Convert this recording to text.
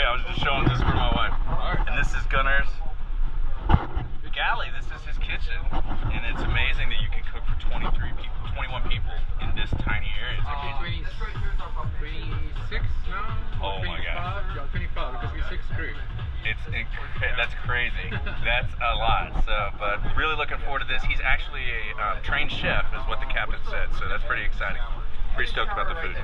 I was just showing this for my wife. And this is Gunner's galley. This is his kitchen, and it's amazing that you can cook for 21 people in this tiny area. It's like 26 now? Oh my God. Yeah, 25 because we 6 crew. That's crazy. That's a lot. So, but really looking forward to this. He's actually a trained chef, is what the captain said. So that's pretty exciting. Pretty stoked about the food.